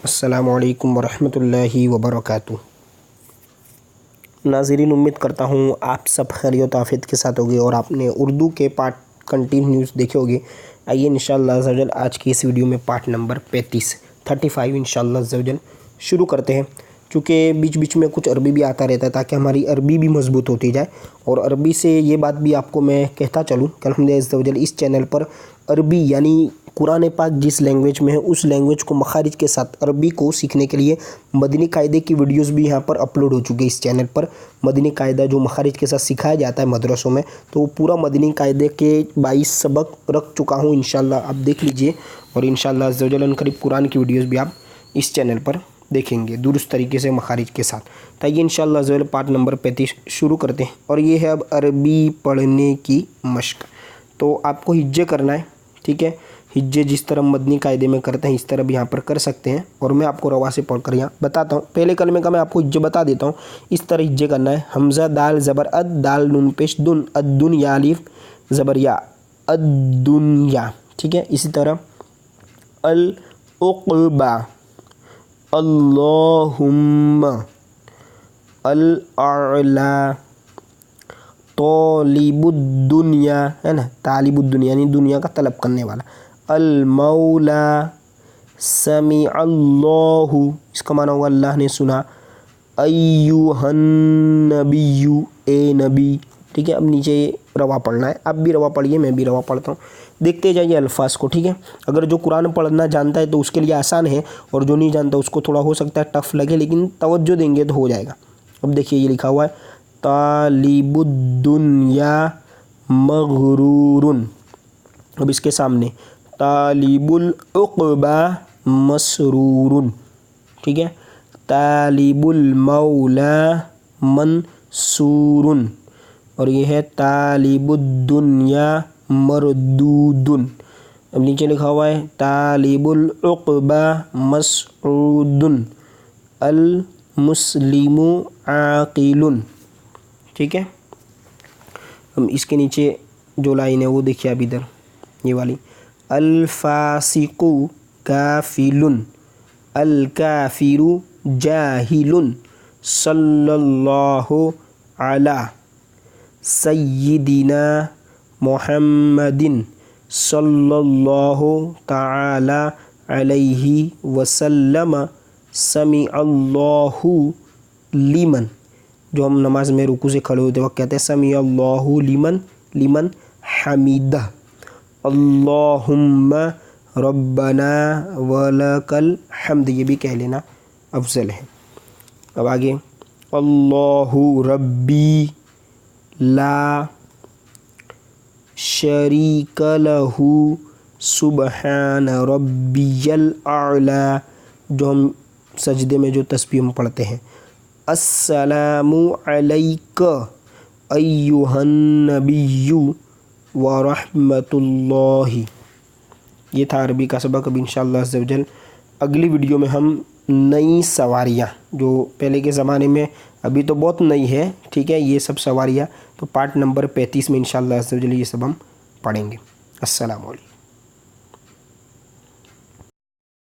अस्सलामुअलैकुम वरहमतुल्लाहि वबरकातुह। नाज़रीन, उम्मीद करता हूँ आप सब खैरियत आफियत के साथ होगे और आपने उर्दू के पार्ट कंटिन्यूस देखे होंगे। आइए इंशाअल्लाह अज़्ज़वजल आज की इस वीडियो में पार्ट नंबर 35 इंशाअल्लाह अज़्ज़वजल शुरू करते हैं। चूँकि बीच बीच में कुछ अरबी भी आता रहता है ताकि हमारी अरबी भी मज़बूत होती जाए। और अरबी से ये बात भी आपको मैं कहता चलूँ कि अल्हम्दुलिल्लाह अज़्ज़वजल इस चैनल पर अरबी यानी कुरान पाक जिस लैंग्वेज में है उस लैंग्वेज को मखारिज के साथ अरबी को सीखने के लिए मदनी कायदे की वीडियोस भी यहाँ पर अपलोड हो चुकी है। इस चैनल पर मदनी कायदा जो मखारिज के साथ सिखाया जाता है मदरसों में, तो वो पूरा मदनी कायदे के 22 सबक रख चुका हूँ। इंशाल्लाह आप देख लीजिए और इंशाल्लाह अज़्ज़वजल करीब कुरान की वीडियोज़ भी आप इस चैनल पर देखेंगे दुरुस्त तरीके से मखारिज के साथ। तो ये इंशाल्लाह अज़्ज़वजल पार्ट नंबर 35 शुरू करते हैं। और ये है अब अरबी पढ़ने की मश्क। तो आपको हिज्जे करना है, ठीक है। हिज्जे जिस तरह मदनी कायदे में करते हैं इस तरह भी यहाँ पर कर सकते हैं। और मैं आपको रवा से पढ़कर यहाँ बताता हूँ। पहले कलमे का मैं आपको हिज्जे बता देता हूँ। इस तरह हिज्जे करना है। हमज़ा दाल ज़बर अद, दाल नून पेश दुन, अद्दुन या अलिफ ज़बर या, अद्दुन्या, ठीक है। इसी तरह अल उक़बा, अल्लाहुम्मा, अल अला, तालिबुद्दुनिया, है ना, तालिबुद्दुनिया यानी दुनिया का तलब करने वाला, अल मौला, समी अल्लाहु, इसका माना हुआ अल्लाह ने सुना, अय्युहन नबिय्यु, ए नबी, ठीक है। अब नीचे रवा पढ़ना है। आप भी रवा पढ़िए, मैं भी रवा पढ़ता हूँ, देखते जाइए अल्फाज को, ठीक है। अगर जो कुरान पढ़ना जानता है तो उसके लिए आसान है और जो नहीं जानता उसको थोड़ा हो सकता है टफ लगे, लेकिन तवज्जो देंगे तो हो जाएगा। अब देखिए ये लिखा हुआ है तालिबुद्दुनिया मगरूरुन। अब इसके सामने तालिबुल उक़बा मसरूरुन, ठीक है। तालिबुल मौला मंसूरुन। और ये है तालिबुद्दुनिया मरदूदुन। अब नीचे लिखा हुआ है तालिबुल उक़बा मसऊदुन, अल मुस्लिमु आक़िलुन, ठीक है। हम इसके नीचे जो लाइन है वो देखिए अब इधर ये वाली, अल फासिकु काफिलुन, अल काफिरु जाहिलुन, सल्लल्लाहु अला सय्यिदिना मुहम्मदिन सल्लल्लाहु ताला अलैहि वसल्लम, समी अल्लाहु लिमन। जो हम नमाज में रुकू से खड़े होते वक्त कहते हैं समी अल्लाहु लिमन, लिमन हमीदा, अल्लाहुम्मा रब्बना वलकल हम्द, ये भी कह लेना अफजल है। अब आगे अल्लाहु रब्बी ला शरीक लहू सुबहान रब्बियल आला, जो हम सजदे में जो तस्बीह हम पढ़ते हैं, अस्सलामु अलैका अय्युहन नबिय्यु व रहमतुल्लाहि। ये था अरबी का सबक। अब इंशाअल्लाह अज़्ज़वजल अगली वीडियो में हम नई सवारियाँ जो पहले के ज़माने में अभी तो बहुत नई है, ठीक है, ये सब सवारियाँ, तो पार्ट नंबर 35 में इंशाअल्लाह अज़्ज़वजल ये सब हम पढ़ेंगे। अस्सलामु अलैकुम।